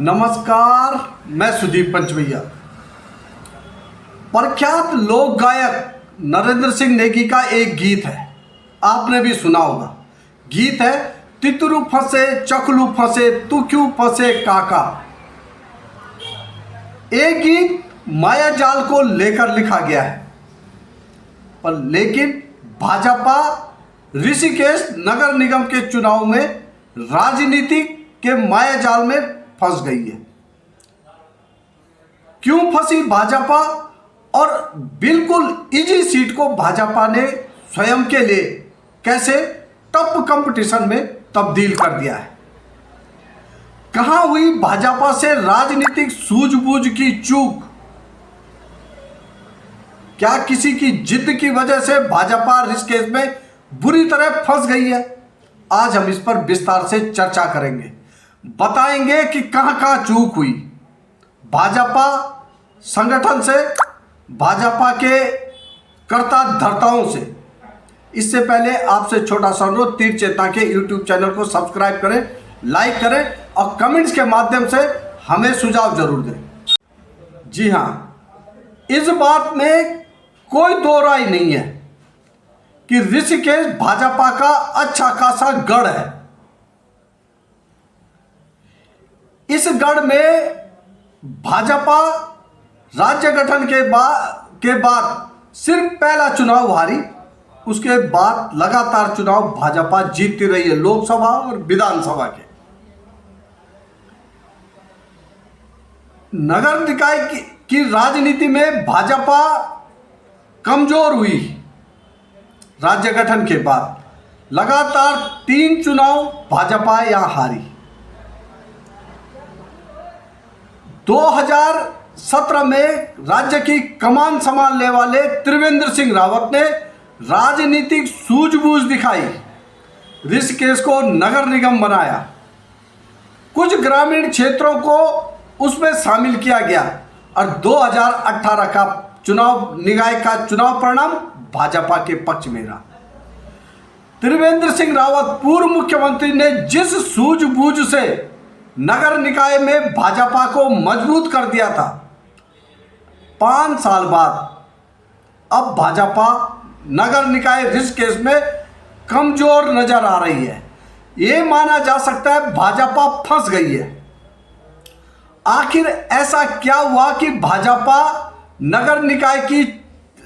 नमस्कार, मैं सुदीप पंचवैया। प्रख्यात लोक गायक नरेंद्र सिंह नेगी का एक गीत है, आपने भी सुना होगा। गीत है तितरू फंसे चकलू फंसे तू क्यों फंसे काका। एक गीत माया जाल को लेकर लिखा गया है, पर लेकिन भाजपा ऋषिकेश नगर निगम के चुनाव में राजनीति के माया जाल में फंस गई है। क्यों फंसी भाजपा, और बिल्कुल इजी सीट को भाजपा ने स्वयं के लिए कैसे टफ कंपटीशन में तब्दील कर दिया है। कहां हुई भाजपा से राजनीतिक सूझबूझ की चूक। क्या किसी की जिद की वजह से भाजपा ऋषिकेश में बुरी तरह फंस गई है? आज हम इस पर विस्तार से चर्चा करेंगे, बताएंगे कि कहां कहां चूक हुई भाजपा संगठन से, भाजपा के कर्ता धर्ताओं से। इससे पहले आपसे छोटा सा अनुरोध, तीर चेतना के यूट्यूब चैनल को सब्सक्राइब करें, लाइक करें और कमेंट्स के माध्यम से हमें सुझाव जरूर दें। जी हां, इस बात में कोई दो राय नहीं है कि ऋषिकेश भाजपा का अच्छा खासा गढ़ है। इस गढ़ में भाजपा राज्य गठन के बाद सिर्फ पहला चुनाव हारी, उसके बाद लगातार चुनाव भाजपा जीतती रही है, लोकसभा और विधानसभा के। नगर निकाय की राजनीति में भाजपा कमजोर हुई। राज्य गठन के बाद लगातार 3 चुनाव भाजपा यहां हारी। 2017 में राज्य की कमान संभालने वाले त्रिवेंद्र सिंह रावत ने राजनीतिक सूझबूझ दिखाई, ऋषिकेश को नगर निगम बनाया, कुछ ग्रामीण क्षेत्रों को उसमें शामिल किया गया और 2018 का चुनाव निकाय का चुनाव परिणाम भाजपा के पक्ष में रहा। त्रिवेंद्र सिंह रावत पूर्व मुख्यमंत्री ने जिस सूझबूझ से नगर निकाय में भाजपा को मजबूत कर दिया था, 5 साल बाद अब भाजपा नगर निकाय ऋषिकेश में कमजोर नजर आ रही है। ये माना जा सकता है भाजपा फंस गई है। आखिर ऐसा क्या हुआ कि भाजपा नगर निकाय की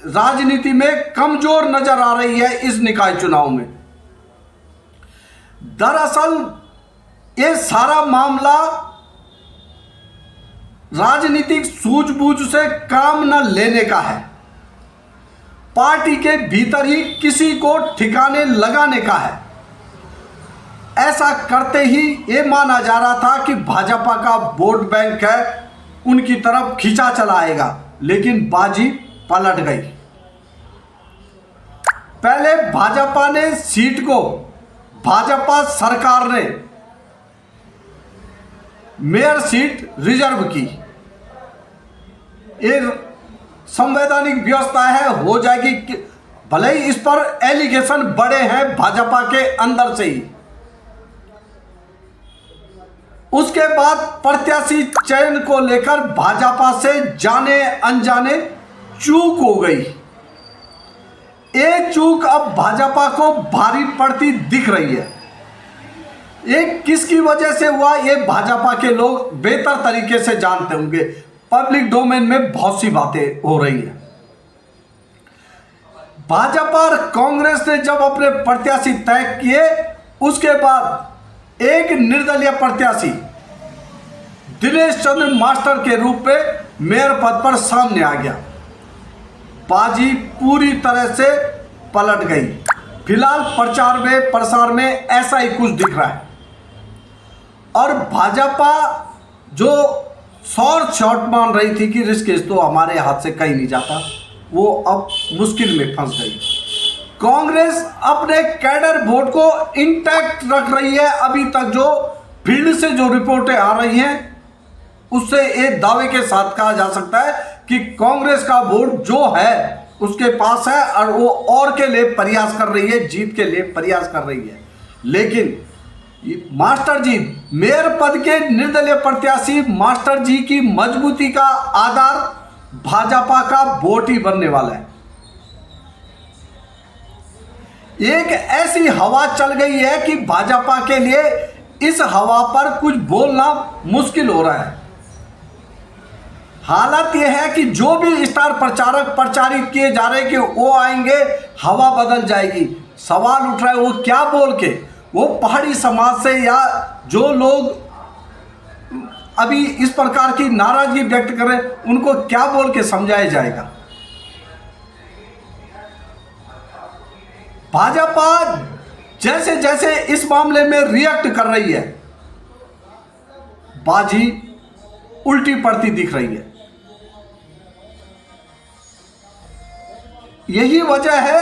राजनीति में कमजोर नजर आ रही है इस निकाय चुनाव में? दरअसल ये सारा मामला राजनीतिक सूझबूझ से काम न लेने का है, पार्टी के भीतर ही किसी को ठिकाने लगाने का है। ऐसा करते ही ये माना जा रहा था कि भाजपा का वोट बैंक है, उनकी तरफ खींचा चलाएगा, लेकिन बाजी पलट गई। पहले भाजपा ने सीट को, भाजपा सरकार ने मेयर सीट रिजर्व की। एक संवैधानिक व्यवस्था है, हो जाएगी, भले ही इस पर एलिगेशन बड़े हैं भाजपा के अंदर से ही। उसके बाद प्रत्याशी चयन को लेकर भाजपा से जाने अनजाने चूक हो गई। ये चूक अब भाजपा को भारी पड़ती दिख रही है। ये किसकी वजह से हुआ, ये भाजपा के लोग बेहतर तरीके से जानते होंगे। पब्लिक डोमेन में बहुत सी बातें हो रही हैं। भाजपा और कांग्रेस ने जब अपने प्रत्याशी तय किए, उसके बाद एक निर्दलीय प्रत्याशी दिनेश चंद्र मास्टर के रूप में मेयर पद पर सामने आ गया। बाजी पूरी तरह से पलट गई। फिलहाल प्रचार में प्रसार में ऐसा ही कुछ दिख रहा है और भाजपा जो शॉट मान रही थी कि ऋषिकेश तो हमारे हाथ से कहीं नहीं जाता, वो अब मुश्किल में फंस गई। कांग्रेस अपने कैडर वोट को इंटैक्ट रख रही है। अभी तक जो फील्ड से जो रिपोर्टें आ रही हैं, उससे एक दावे के साथ कहा जा सकता है कि कांग्रेस का वोट जो है उसके पास है और वो और के लिए प्रयास कर रही है, जीत के लिए प्रयास कर रही है। लेकिन मास्टर जी मेयर पद के निर्दलीय प्रत्याशी मास्टर जी की मजबूती का आधार भाजपा का वोट ही बनने वाला है। एक ऐसी हवा चल गई है कि भाजपा के लिए इस हवा पर कुछ बोलना मुश्किल हो रहा है। हालत यह है कि जो भी स्टार प्रचारक प्रचारित किए जा रहे हैं कि वो आएंगे, हवा बदल जाएगी। सवाल उठ रहा है वो क्या बोल के, वो पहाड़ी समाज से या जो लोग अभी इस प्रकार की नाराजगी व्यक्त कर रहे हैं उनको क्या बोल के समझाया जाएगा। भाजपा जैसे जैसे इस मामले में रिएक्ट कर रही है, बाजी उल्टी पड़ती दिख रही है। यही वजह है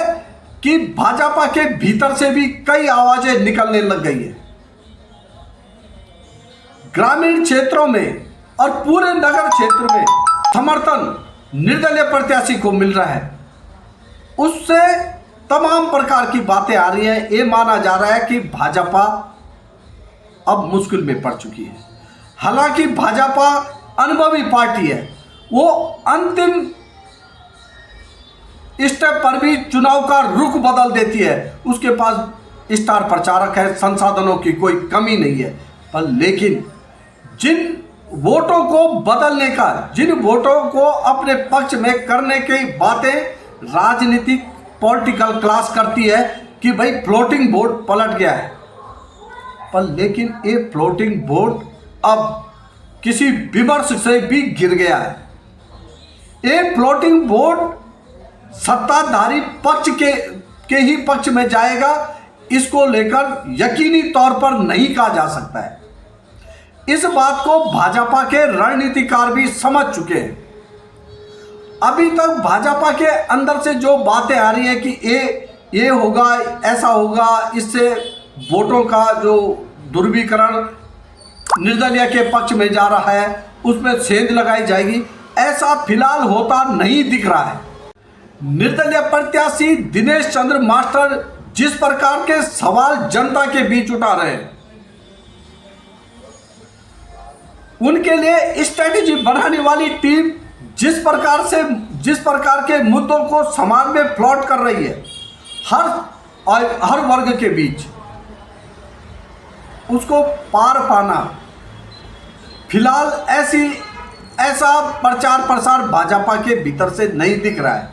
कि भाजपा के भीतर से भी कई आवाजें निकलने लग गई है। ग्रामीण क्षेत्रों में और पूरे नगर क्षेत्र में समर्थन निर्दलीय प्रत्याशी को मिल रहा है, उससे तमाम प्रकार की बातें आ रही है। ये माना जा रहा है कि भाजपा अब मुश्किल में पड़ चुकी है। हालांकि भाजपा अनुभवी पार्टी है, वो अंतिम स्टेप पर भी चुनाव का रुख बदल देती है। उसके पास स्टार प्रचारक है, संसाधनों की कोई कमी नहीं है। पर लेकिन जिन वोटों को बदलने का, जिन वोटों को अपने पक्ष में करने की बातें राजनीतिक पॉलिटिकल क्लास करती है कि भाई फ्लोटिंग वोट पलट गया है। पर लेकिन ये फ्लोटिंग वोट अब किसी विमर्श से भी गिर गया है। ये फ्लोटिंग वोट सत्ताधारी पक्ष के ही पक्ष में जाएगा, इसको लेकर यकीनी तौर पर नहीं कहा जा सकता है। इस बात को भाजपा के रणनीतिकार भी समझ चुके हैं। अभी तक भाजपा के अंदर से जो बातें आ रही हैं कि ये होगा, ऐसा होगा, इससे वोटों का जो ध्रुवीकरण निर्दलीय के पक्ष में जा रहा है उसमें सेंध लगाई जाएगी, ऐसा फिलहाल होता नहीं दिख रहा है। निर्दलीय प्रत्याशी दिनेश चंद्र मास्टर जिस प्रकार के सवाल जनता के बीच उठा रहे हैं, उनके लिए स्ट्रेटेजी बनाने वाली टीम जिस प्रकार के मुद्दों को समाज में फ्लॉट कर रही है हर वर्ग के बीच, उसको पार पाना फिलहाल ऐसा प्रचार प्रसार भाजपा के भीतर से नहीं दिख रहा है।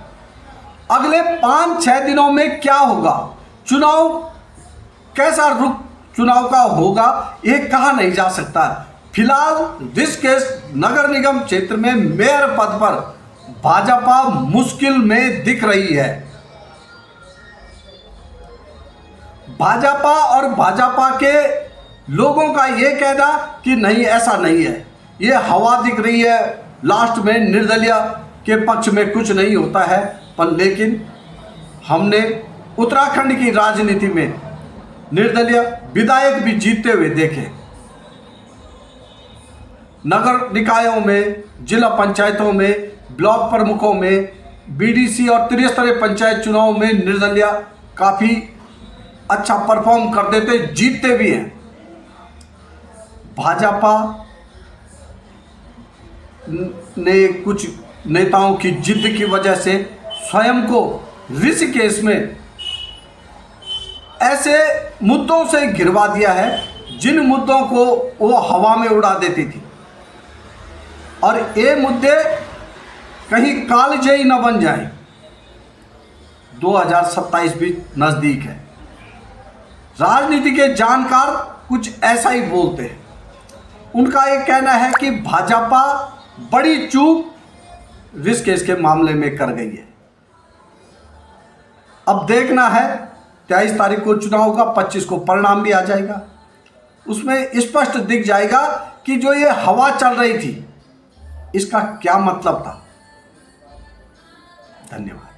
अगले 5-6 दिनों में क्या होगा, चुनाव कैसा रुख चुनाव का होगा, ये कहा नहीं जा सकता। फिलहाल ऋषिकेश नगर निगम क्षेत्र में मेयर पद पर भाजपा मुश्किल में दिख रही है। भाजपा और भाजपा के लोगों का ये कहना कि नहीं, ऐसा नहीं है, ये हवा दिख रही है, लास्ट में निर्दलीय के पक्ष में कुछ नहीं होता है। पर लेकिन हमने उत्तराखंड की राजनीति में निर्दलीय विधायक भी जीतते हुए देखे। नगर निकायों में, जिला पंचायतों में, ब्लॉक प्रमुखों में, बीडीसी और त्रिस्तरीय पंचायत चुनाव में निर्दलीय काफ़ी अच्छा परफॉर्म कर देते, जीतते भी हैं। भाजपा ने कुछ नेताओं की जिद की वजह से स्वयं को ऋषिकेश में ऐसे मुद्दों से घिरवा दिया है जिन मुद्दों को वो हवा में उड़ा देती थी, और ये मुद्दे कहीं कालजयी न बन जाए। 2027 भी नज़दीक है। राजनीति के जानकार कुछ ऐसा ही बोलते हैं। उनका ये कहना है कि भाजपा बड़ी चूक ऋषिकेश के मामले में कर गई है। अब देखना है, 23 तारीख को चुनाव होगा, 25 को परिणाम भी आ जाएगा। उसमें स्पष्ट दिख जाएगा कि जो ये हवा चल रही थी इसका क्या मतलब था। धन्यवाद।